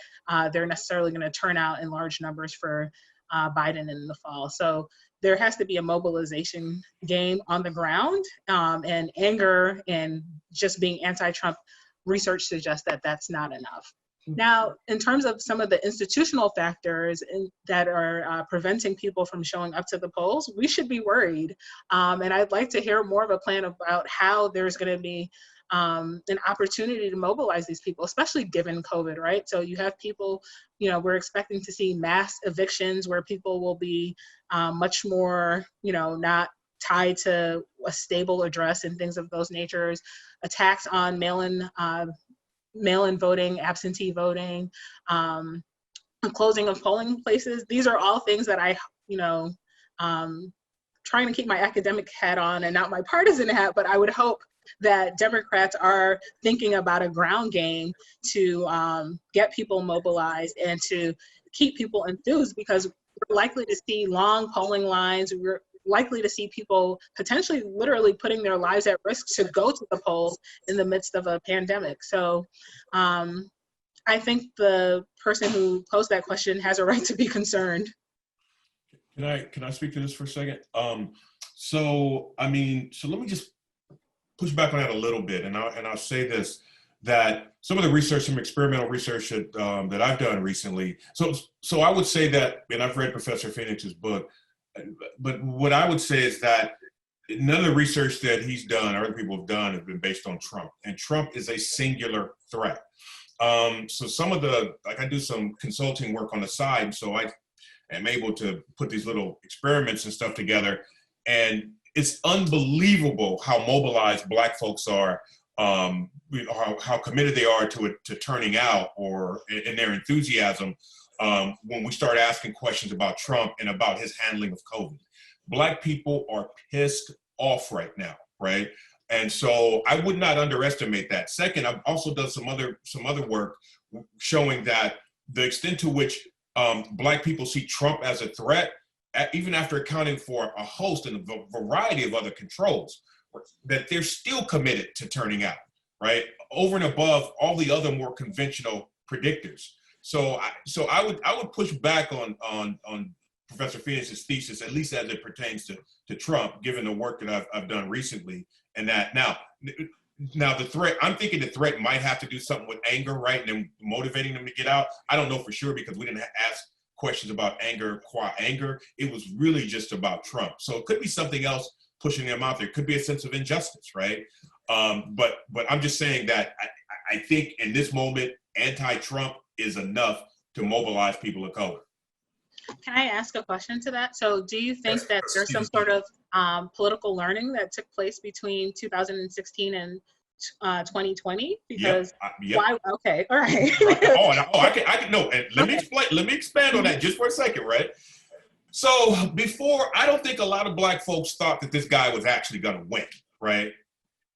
they're necessarily going to turn out in large numbers for Biden in the fall. So there has to be a mobilization game on the ground, and anger and just being anti-Trump research suggests that that's not enough. Now, in terms of some of the institutional factors that are preventing people from showing up to the polls, we should be worried. And I'd like to hear more of a plan about how there's going to be an opportunity to mobilize these people, especially given COVID, right? So you have people, you know, we're expecting to see mass evictions where people will be much more, you know, not tied to a stable address and things of those natures, attacks on mail-in voting, absentee voting, closing of polling places. These are all things that I, you know, trying to keep my academic hat on and not my partisan hat, but I would hope that Democrats are thinking about a ground game to get people mobilized and to keep people enthused, because we're likely to see long polling lines. We're likely to see people potentially literally putting their lives at risk to go to the polls in the midst of a pandemic. So I think the person who posed that question has a right to be concerned. Can I speak to this for a second? So let me just push back on that a little bit, and I'll say this, that some of the research, some experimental research that I've done recently. So I would say that, and I've read Professor Phoenix's book, but what I would say is that none of the research that he's done or other people have done has been based on Trump, and Trump is a singular threat. So some of I do some consulting work on the side, so I am able to put these little experiments and stuff together. And it's unbelievable how mobilized Black folks are, how committed they are to turning out, or in their enthusiasm when we start asking questions about Trump and about his handling of COVID. Black people are pissed off right now, right? And so I would not underestimate that. Second, I've also done some other work showing that the extent to which Black people see Trump as a threat, even after accounting for a host and a variety of other controls, that they're still committed to turning out, right? Over and above all the other more conventional predictors. So I would push back on Professor Phoenix's thesis, at least as it pertains to Trump, given the work that I've done recently. And that now the threat, I'm thinking the threat might have to do something with anger, right? And then motivating them to get out. I don't know for sure because we didn't ask questions about anger, qua anger. It was really just about Trump. So it could be something else pushing them out there. It could be a sense of injustice, right? But I'm just saying that I think in this moment, anti-Trump is enough to mobilize people of color. Can I ask a question to that? So do you think that there's some sort of political learning that took place between 2016 and 2020? Because why? Okay, all right. I can no. And let me explain. Let me expand on that just for a second, right? So before, I don't think a lot of Black folks thought that this guy was actually going to win, right?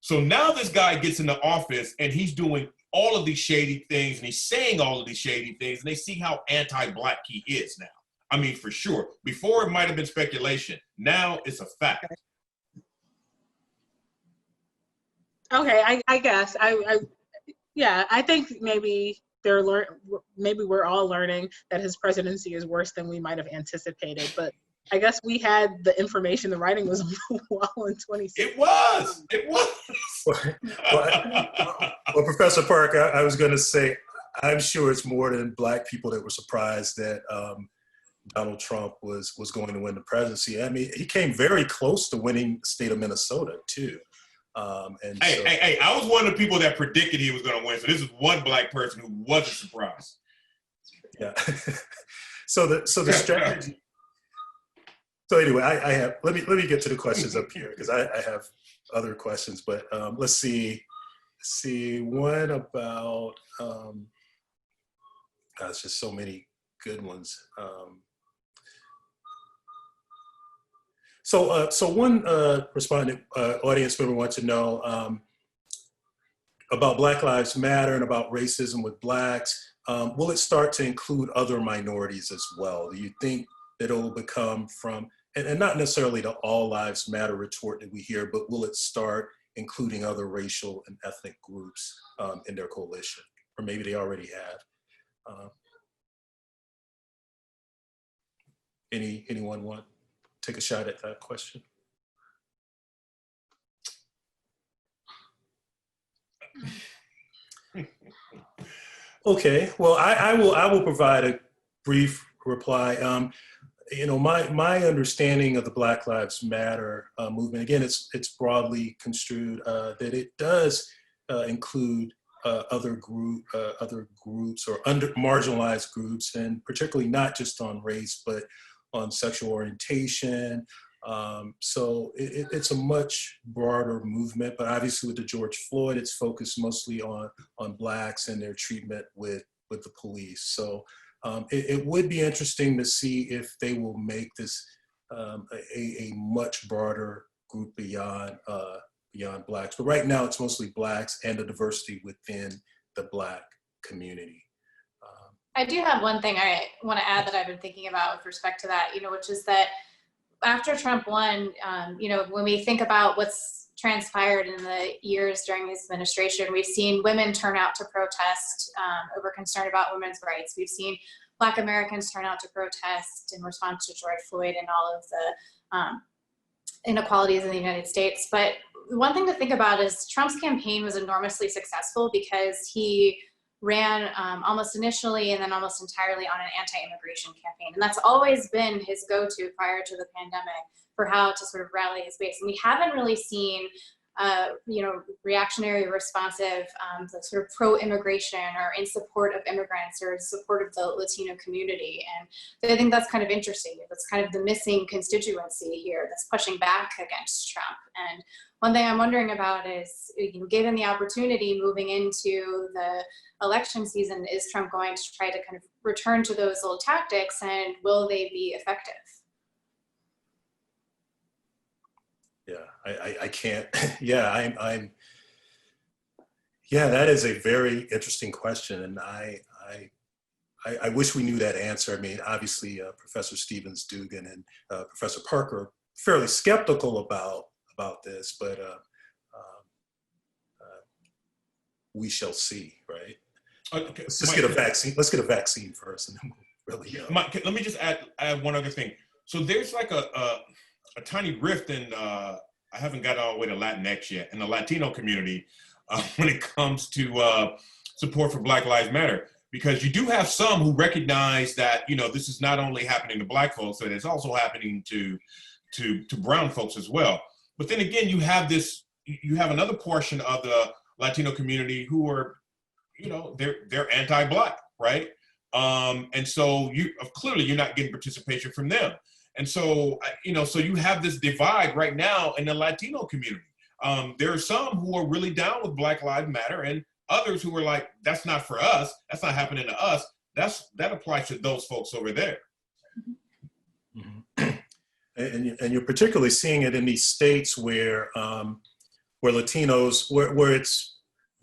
So now this guy gets into office and he's doing all of these shady things and he's saying all of these shady things, and they see how anti-Black he is now. I mean, for sure. Before it might have been speculation. Now it's a fact. Okay, I guess I think maybe maybe we're all learning that his presidency is worse than we might have anticipated. But I guess we had the information. The writing was well in 2016. It was. Well, Professor Park, I was going to say, I'm sure it's more than Black people that were surprised that Donald Trump was going to win the presidency. I mean, he came very close to winning the state of Minnesota too. Hey, I was one of the people that predicted he was going to win. So this is one Black person who wasn't surprised. Yeah. So the strategy. So anyway, I have. Let me get to the questions up here because I have other questions. But let's see. One about. It's just so many good ones. So one respondent, audience member wants to know about Black Lives Matter and about racism with Blacks. Will it start to include other minorities as well? Do you think that it will become from, and not necessarily the all lives matter retort that we hear, but will it start including other racial and ethnic groups in their coalition? Or maybe they already have. Anyone want to take a shot at that question? Okay, well, I will provide a brief reply. My understanding of the Black Lives Matter movement, again, it's broadly construed that it does include other groups or marginalized groups, and particularly not just on race, but on sexual orientation. So it's a much broader movement, but obviously with the George Floyd, it's focused mostly on Blacks and their treatment with the police. So it would be interesting to see if they will make this a much broader group beyond Blacks. But right now it's mostly Blacks and the diversity within the Black community. I do have one thing I want to add that I've been thinking about with respect to that, which is that after Trump won, when we think about what's transpired in the years during his administration, we've seen women turn out to protest over concern about women's rights. We've seen Black Americans turn out to protest in response to George Floyd and all of the inequalities in the United States. But one thing to think about is Trump's campaign was enormously successful because he ran almost initially and then almost entirely on an anti-immigration campaign. And that's always been his go-to prior to the pandemic for how to sort of rally his base. And we haven't really seen reactionary, responsive, sort of pro-immigration or in support of immigrants or in support of the Latino community. And so I think that's kind of interesting. That's kind of the missing constituency here that's pushing back against Trump. And one thing I'm wondering about is, given the opportunity moving into the election season, is Trump going to try to kind of return to those old tactics, and will they be effective? Yeah, I can't. Yeah, yeah, that is a very interesting question, and I wish we knew that answer. I mean, obviously, Professor Stephens-Dougan and Professor Parker are fairly skeptical about this, but we shall see, right? Okay, Let's just get a vaccine. Let's get a vaccine first, and then we'll really. Mike, let me just add one other thing. So there's like a tiny rift in. I haven't got all the way to Latinx yet in the Latino community when it comes to support for Black Lives Matter, because you do have some who recognize that this is not only happening to Black folks, but it's also happening to brown folks as well. But then again, you have another portion of the Latino community who are, they're anti-Black, right? And so clearly you're not getting participation from them. And so, so you have this divide right now in the Latino community. There are some who are really down with Black Lives Matter, and others who are like, that's not for us. That's not happening to us. That applies to those folks over there. Mm-hmm. And you're particularly seeing it in these states where Latinos, where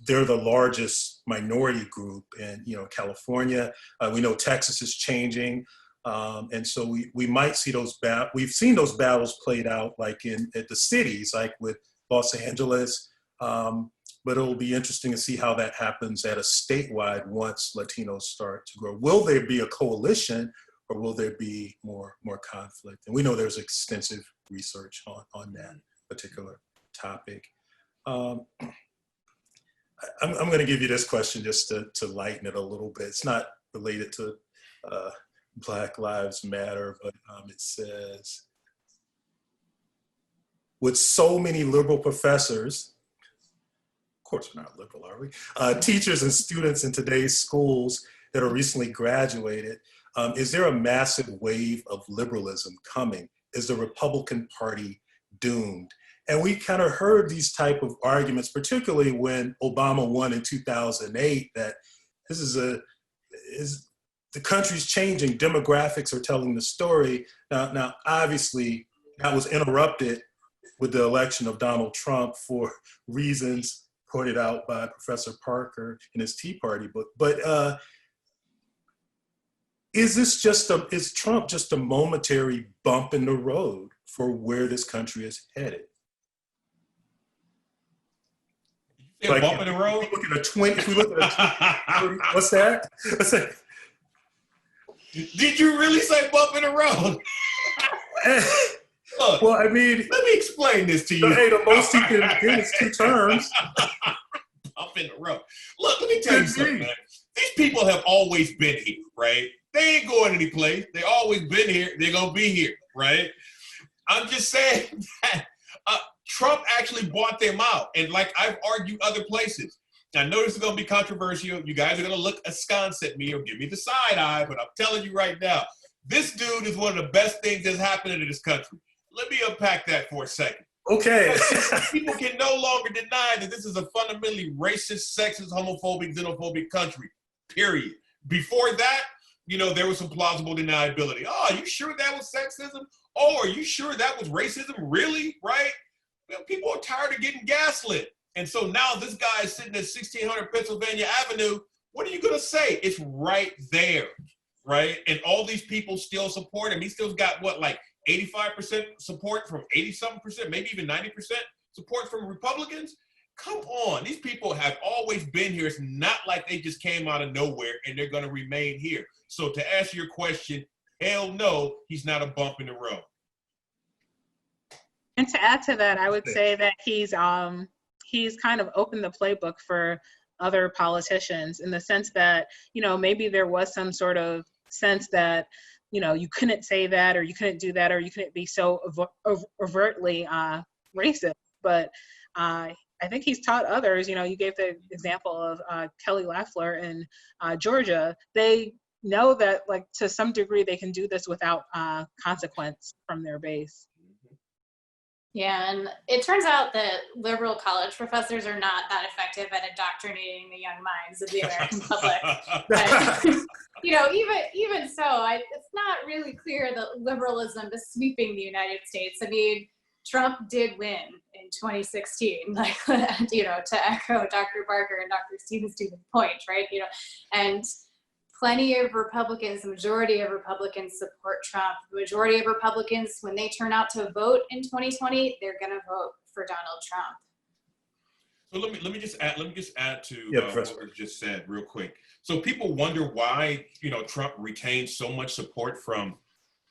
they're the largest minority group. In California, we know Texas is changing, and so we might see those we've seen those battles played out like at the cities, like with Los Angeles. But it'll be interesting to see how that happens at a statewide once Latinos start to grow. Will there be a coalition? Or will there be more conflict? And we know there's extensive research on that particular topic. I'm going to give you this question just to lighten it a little bit. It's not related to Black Lives Matter, but it says, with so many liberal professors, of course we're not liberal, are we? Teachers and students in today's schools that are recently graduated, is there a massive wave of liberalism coming? Is the Republican Party doomed? And we kind of heard these type of arguments, particularly when Obama won in 2008, that this is the country's changing, demographics are telling the story. Now, obviously, that was interrupted with the election of Donald Trump for reasons pointed out by Professor Parker in his Tea Party book. But is Trump just a momentary bump in the road for where this country is headed? Like, bump in the road? If we look at a 20, what's that? Did you really say bump in the road? Look, well, I mean, let me explain this to you. Hey, the most he can get is 2 terms. Bump in the road. Look, let me tell you something, man. These people have always been here, right? They ain't going any place. They always been here. They're going to be here, right? I'm just saying that Trump actually bought them out. And like I've argued other places. I know this is going to be controversial. You guys are going to look askance at me or give me the side eye, but I'm telling you right now, this dude is one of the best things that's happening in this country. Let me unpack that for a second. Okay. People can no longer deny that this is a fundamentally racist, sexist, homophobic, xenophobic country, period. Before that, there was some plausible deniability. Oh, are you sure that was sexism? Oh, are you sure that was racism? Really? Right? People are tired of getting gaslit. And so now this guy is sitting at 1600 Pennsylvania Avenue. What are you going to say? It's right there, right? And all these people still support him. He still got, 85% support from 80-something%, maybe even 90% support from Republicans? Come on. These people have always been here. It's not like they just came out of nowhere and they're going to remain here. So to answer your question, hell no, he's not a bump in the road. And to add to that, I would say that he's kind of opened the playbook for other politicians in the sense that, maybe there was some sort of sense that, you couldn't say that, or you couldn't do that, or you couldn't be so overtly racist. But I think he's taught others, you know, you gave the example of Kelly LaFleur in Georgia. They know that, like, to some degree, they can do this without consequence from their base. Yeah, and it turns out that liberal college professors are not that effective at indoctrinating the young minds of the American public. But, you know, even so, it's not really clear that liberalism is sweeping the United States. I mean, Trump did win in 2016, like, you know, to echo Dr. Barker and Dr. Stephens-Dougan's point, right? You know, and plenty of Republicans, the majority of Republicans support Trump. The majority of Republicans, when they turn out to vote in 2020, they're going to vote for Donald Trump. So let me just add to Yeah, what was just said real quick. So people wonder why, you know, Trump retains so much support from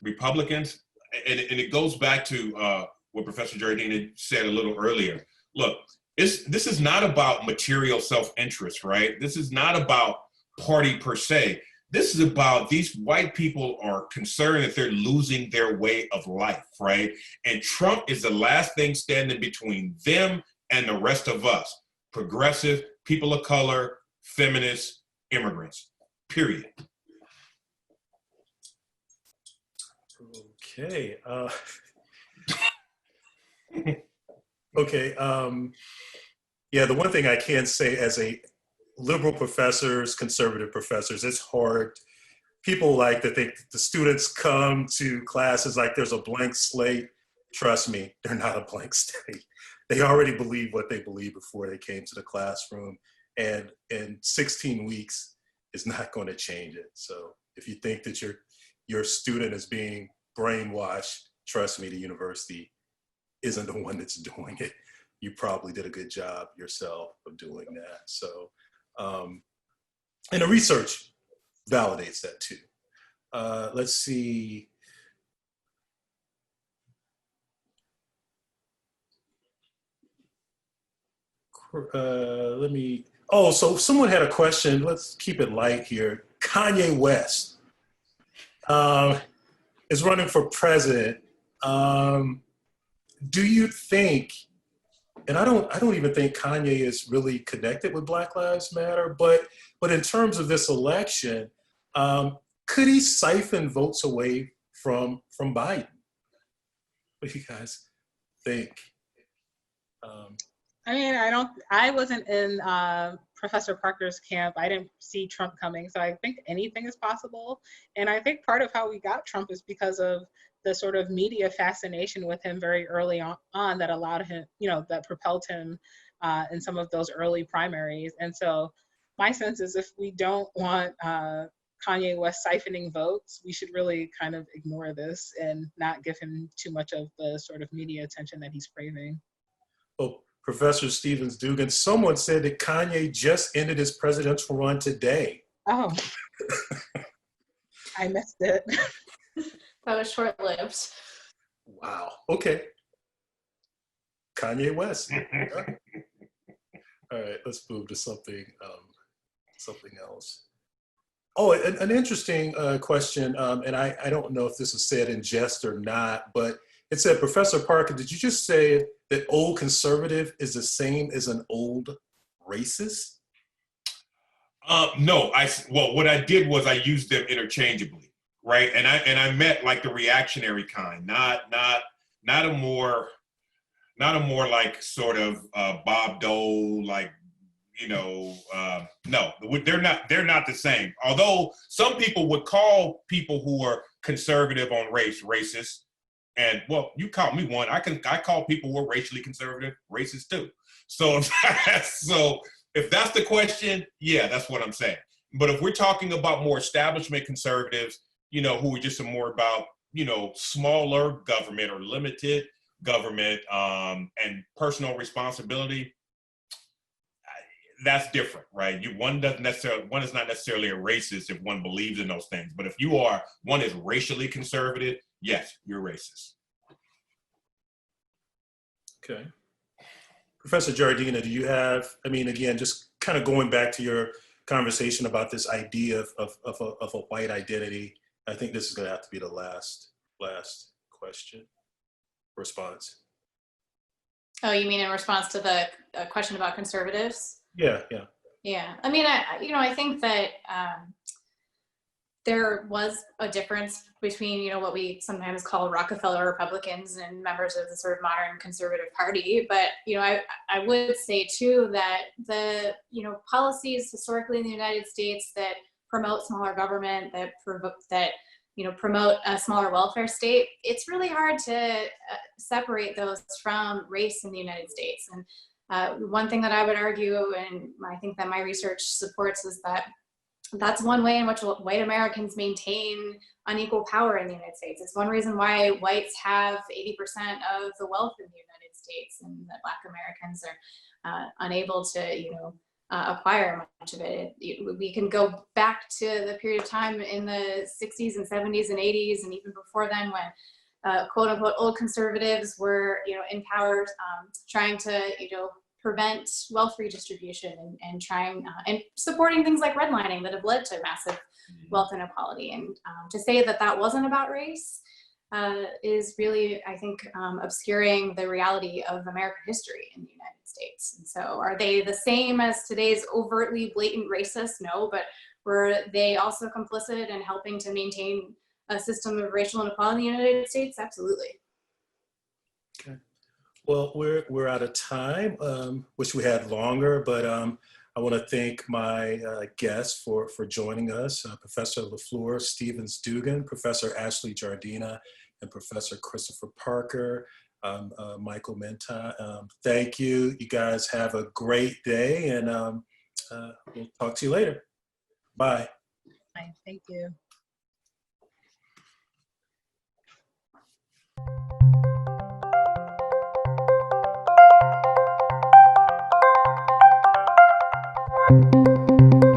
Republicans, and it goes back to what Professor Jardina said a little earlier. Look, this is not about material self-interest, right? This is not about party per se. This is about these white people are concerned that they're losing their way of life, right? And Trump is the last thing standing between them and the rest of us, progressive, people of color, feminists, immigrants, period. Okay. Okay. Yeah, the one thing I can say as a liberal professors, conservative professors, it's hard. People like to think the students come to classes like there's a blank slate. Trust me, they're not a blank slate. They already believe what they believe before they came to the classroom. And in 16 weeks is not going to change it. So if you think that your student is being brainwashed, trust me, the university isn't the one that's doing it. You probably did a good job yourself of doing that. So, and the research validates that too. Let's see. So someone had a question. Let's keep it light here. Kanye West is running for president. Do you think, and I don't even think Kanye is really connected with Black Lives Matter, but in terms of this election, could he siphon votes away from Biden? What do you guys think? I mean, I wasn't in Professor Parker's camp. I didn't see Trump coming. So I think anything is possible. And I think part of how we got Trump is because of the sort of media fascination with him very early on that allowed him, you know, that propelled him in some of those early primaries. And so my sense is if we don't want Kanye West siphoning votes, we should really kind of ignore this and not give him too much of the sort of media attention that he's craving. Well, Professor Stephens-Dougan, someone said that Kanye just ended his presidential run today. Oh, I missed it. That was short-lived. Wow. Okay. Kanye West. All right, let's move to something else. Oh, an interesting question, and I don't know if this is said in jest or not, but it said, Professor Parker, did you just say that old conservative is the same as an old racist? No, what I did was I used them interchangeably, right? And I meant like the reactionary kind, not a more like sort of Bob Dole, like, you know, no, they're not the same. Although some people would call people who are conservative on race racist. And well, you call me one. I call people who are racially conservative racist too. So if that's the question, yeah, that's what I'm saying. But if we're talking about more establishment conservatives, you know, who are just more about, you know, smaller government or limited government and personal responsibility, that's different, right? One is not necessarily a racist if one believes in those things. But if one is racially conservative, yes, you're racist. Okay. Professor Jardina, do you have, I mean, again, just kind of going back to your conversation about this idea of a white identity, I think this is going to have to be the last question, response. Oh, you mean in response to the question about conservatives? Yeah. Yeah. I mean, I think that there was a difference between, what we sometimes call Rockefeller Republicans and members of the sort of modern conservative party. But, I would say too that the, policies historically in the United States that promote smaller government, that promote a smaller welfare state, it's really hard to separate those from race in the United States. And one thing that I would argue, and I think that my research supports, is that that's one way in which white Americans maintain unequal power in the United States. It's one reason why whites have 80% of the wealth in the United States, and that Black Americans are unable to, acquire much of it. We can go back to the period of time in the 60s and 70s and 80s, and even before then, when quote unquote old conservatives were, in power, trying to, prevent wealth redistribution and trying and supporting things like redlining that have led to massive wealth inequality. And to say that that wasn't about race is really, I think, obscuring the reality of American history in the United States. And so are they the same as today's overtly blatant racists? No, but were they also complicit in helping to maintain a system of racial inequality in the United States? Absolutely. Okay. Well, we're out of time. Wish we had longer, but I want to thank my guests for joining us, Professor LaFleur Stephens-Dougan, Professor Ashley Jardina, and Professor Christopher Parker, Michael Minta. Thank you. You guys have a great day, and we'll talk to you later. Bye. Bye. Thank you. Thank you.